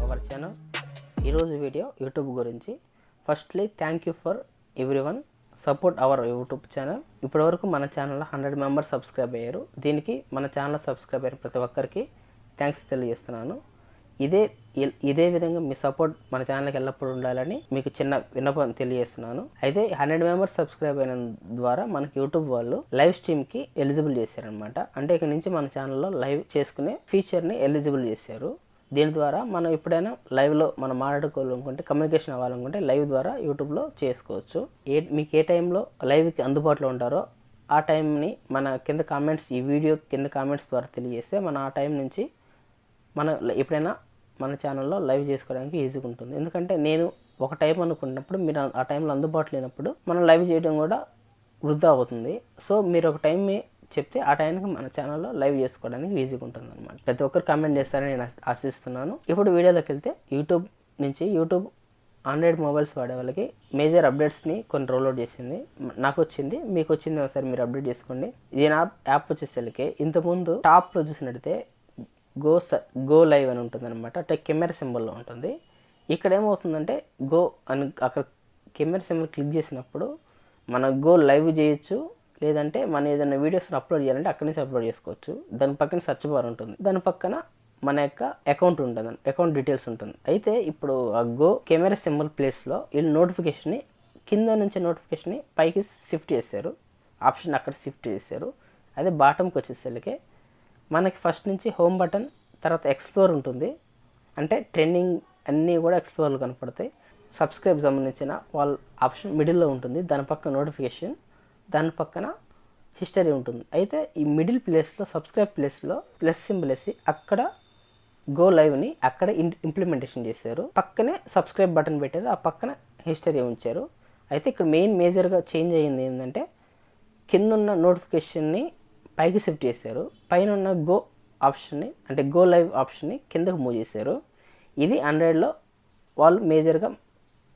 Our channel ఈరోజు video YouTube గురించి. Firstly thank you for everyone support our YouTube channel. ఇప్పటివరకు మన ఛానల్లో 100 మెంబర్స్ సబ్స్క్రైబ్ అయ్యారు. దీనికి మన ఛానల్ సబ్స్క్రైబ్ అయిన ప్రతి ఒక్కరికి థ్యాంక్స్ తెలియజేస్తున్నాను. ఇదే విధంగా మీ సపోర్ట్ మన ఛానల్కి ఎల్లప్పుడూ ఉండాలని మీకు చిన్న విన్నపం తెలియజేస్తున్నాను. అయితే 100 మెంబర్స్ సబ్స్క్రైబ్ అయిన ద్వారా మనకి యూట్యూబ్ వాళ్ళు లైవ్ స్ట్రీమ్కి ఎలిజిబుల్ చేశారనమాట. అంటే ఇక నుంచి మన ఛానల్లో లైవ్ చేసుకునే ఫీచర్ని ఎలిజిబుల్ చేశారు. దీని ద్వారా మనం ఎప్పుడైనా లైవ్లో మనం మాట్లాడుకోవాలనుకుంటే, కమ్యూనికేషన్ అవ్వాలనుకుంటే లైవ్ ద్వారా యూట్యూబ్లో చేసుకోవచ్చు. మీకు ఏ టైంలో లైవ్కి అందుబాటులో ఉంటారో ఆ టైంని మన కింద కామెంట్స్, ఈ వీడియో కింద కామెంట్స్ ద్వారా తెలియజేస్తే మనం ఆ టైం నుంచి మనం ఎప్పుడైనా మన ఛానల్లో లైవ్ చేసుకోవడానికి ఈజీగా ఉంటుంది. ఎందుకంటే నేను ఒక టైం అనుకున్నప్పుడు మీరు ఆ టైంలో అందుబాటులో లేనప్పుడు మనం లైవ్ చేయడం కూడా వృధా అవుతుంది. సో మీరు ఒక టైం చెప్తే ఆ టైంకి మన ఛానల్లో లైవ్ చేసుకోవడానికి ఈజీగా ఉంటుంది అనమాట. ప్రతి ఒక్కరు కామెంట్ చేస్తారని నేను ఆశిస్తున్నాను. ఇప్పుడు వీడియోలోకి వెళ్తే, యూట్యూబ్ ఆండ్రాయిడ్ మొబైల్స్ వాడే వాళ్ళకి మేజర్ అప్డేట్స్ని కొన్ని రోల్అవుట్ చేసింది. నాకు వచ్చింది, మీకు వచ్చింది, ఒకసారి మీరు అప్డేట్ చేసుకోండి. ఇది యాప్ వచ్చేసరికి ఇంతకుముందు టాప్లో చూసినట్టయితే గో లైవ్ అని ఉంటుంది అనమాట. అంటే కెమెరా సింబల్లో ఉంటుంది. ఇక్కడ ఏమవుతుందంటే గో అని అక్కడ కెమెరా సింబల్ క్లిక్ చేసినప్పుడు మనం గో లైవ్ చేయొచ్చు, లేదంటే మనం ఏదైనా వీడియోస్ని అప్లోడ్ చేయాలంటే అక్కడి నుంచి అప్లోడ్ చేసుకోవచ్చు. దాని పక్కన సర్చ్ బార్ ఉంటుంది, దాని పక్కన మన యొక్క అకౌంట్ ఉంటుంది, అకౌంట్ డీటెయిల్స్ ఉంటుంది. అయితే ఇప్పుడు ఆ గో కెమెరా సింబల్ ప్లేస్లో వీళ్ళు నోటిఫికేషన్ని కింద నుంచి నోటిఫికేషన్ని పైకి షిఫ్ట్ చేశారు, ఆప్షన్ అక్కడ షిఫ్ట్ చేశారు. అదే బాటంకి వచ్చేసరికి మనకి ఫస్ట్ నుంచి హోమ్ బటన్, తర్వాత ఎక్స్ప్లోర్ ఉంటుంది. అంటే ట్రెండింగ్ అన్నీ కూడా ఎక్స్ప్లోర్లు కనపడతాయి. సబ్స్క్రైబ్ సంబంధించిన వాళ్ళ ఆప్షన్ మిడిల్లో ఉంటుంది, దాని పక్కన నోటిఫికేషన్, దాని పక్కన హిస్టరీ ఉంటుంది. అయితే ఈ మిడిల్ ప్లేస్లో, సబ్స్క్రైబ్ ప్లేస్లో ప్లస్ సింబల్ వేసి అక్కడ గో లైవ్ని అక్కడ ఇంప్లిమెంటేషన్ చేశారు. పక్కనే సబ్స్క్రైబ్ బటన్ పెట్టారు, ఆ పక్కన హిస్టరీ ఉంచారు. అయితే ఇక్కడ మేజర్గా చేంజ్ అయ్యింది ఏంటంటే, కింద ఉన్న నోటిఫికేషన్ని పైకి షిఫ్ట్ చేశారు, పైన ఉన్న గో ఆప్షన్ని, అంటే గో లైవ్ ఆప్షన్ని కిందకు మూవ్ చేశారు. ఇది ఆండ్రాయిడ్లో వాళ్ళు మేజర్గా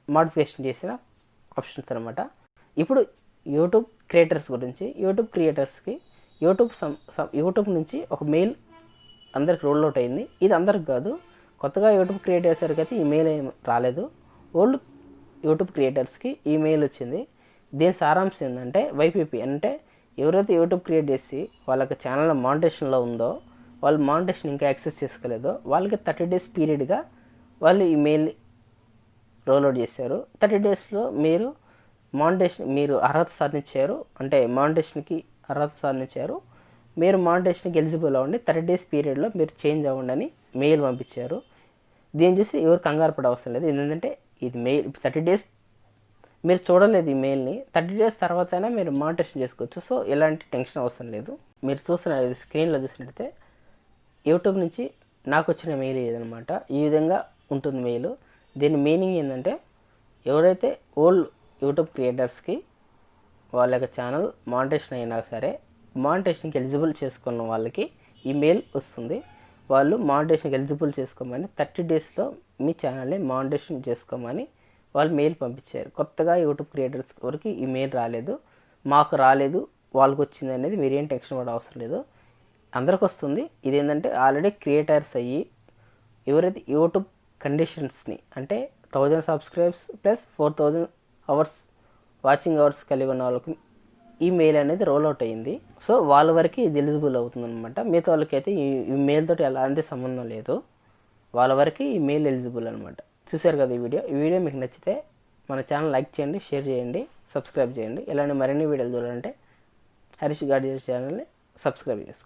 మాడిఫికేషన్ చేసిన ఆప్షన్స్ అనమాట. ఇప్పుడు యూట్యూబ్ క్రియేటర్స్ గురించి, యూట్యూబ్ క్రియేటర్స్కి యూట్యూబ్ నుంచి ఒక మెయిల్ అందరికి రోల్అవుట్ అయింది. ఇది అందరికి కాదు, కొత్తగా యూట్యూబ్ క్రియేట్ చేసేసరికి అయితే ఈ మెయిల్ ఏం రాలేదు. ఓల్డ్ యూట్యూబ్ క్రియేటర్స్కి ఈ మెయిల్ వచ్చింది. దీని సారాంశం ఏంటంటే, వైపీపీ అంటే ఎవరైతే యూట్యూబ్ క్రియేట్ చేసి వాళ్ళకి ఛానల్ మానిటేషన్లో ఉందో, వాళ్ళు మానిటేషన్ ఇంకా యాక్సెస్ చేసుకోలేదో వాళ్ళకి 30 days పీరియడ్గా వాళ్ళు ఈ మెయిల్ రోల్అవుట్ చేశారు. 30 daysలో మీరు అర్హత సాధించారు, అంటే మానిటేషన్కి అర్హత సాధించారు, మీరు మానిటేషన్కి ఎలిజిబుల్ అవ్వండి, 30 days పీరియడ్లో మీరు చేంజ్ అవ్వండి అని మెయిల్ పంపించారు. దీన్ని చూసి ఎవరు కంగారు పడే అవసరం లేదు. ఎందుకంటే ఇది మెయిల్ 30 days మీరు చూడలేదు, ఈ మెయిల్ని 30 days తర్వాత అయినా మీరు మానిటేషన్ చేసుకోవచ్చు. సో ఎలాంటి టెన్షన్ అవసరం లేదు. మీరు చూసిన స్క్రీన్లో చూసినట్టయితే యూట్యూబ్ నుంచి నాకు వచ్చిన మెయిల్ ఇదనమాట. ఈ విధంగా ఉంటుంది మెయిల్. దీని మీనింగ్ ఏంటంటే, ఎవరైతే ఓల్డ్ యూట్యూబ్ క్రియేటర్స్కి వాళ్ళ యొక్క ఛానల్ మానిటేషన్ అయినా సరే, మానిటేషన్కి ఎలిజిబుల్ చేసుకున్న వాళ్ళకి ఈ మెయిల్ వస్తుంది. వాళ్ళు మానిటేషన్కి ఎలిజిబుల్ చేసుకోమని 30 daysలో మీ ఛానల్ని మానిటేషన్ చేసుకోమని వాళ్ళు మెయిల్ పంపించారు. కొత్తగా యూట్యూబ్ క్రియేటర్స్ వరకు ఈ మెయిల్ రాలేదు, మాకు రాలేదు, వాళ్ళకి వచ్చింది అనేది మీరేం టెన్షన్ పడే అవసరం లేదు, అందరికి వస్తుంది. ఇదేంటంటే ఆల్రెడీ క్రియేటర్స్ అయ్యి ఎవరైతే యూట్యూబ్ కండిషన్స్ని, అంటే 1000 subscribes plus 4000 hours watching hours కలిగి ఉన్న వాళ్ళకి ఈ మెయిల్ అనేది రోల్అవుట్ అయ్యింది. సో వాళ్ళ వరకు ఇది ఎలిజిబుల్ అవుతుంది అనమాట. మిగతా వాళ్ళకైతే ఈ మెయిల్ తోటి ఎలాంటి సంబంధం లేదు, వాళ్ళ వరకు ఈ మెయిల్ ఎలిజిబుల్ అనమాట. చూశారు కదా ఈ వీడియో మీకు నచ్చితే మన ఛానల్ లైక్ చేయండి, షేర్ చేయండి, సబ్స్క్రైబ్ చేయండి. ఇలాంటి మరిన్ని వీడియోలు చూడాలంటే హరీష్ గాడి ఛానల్ని సబ్స్క్రైబ్ చేసుకోండి.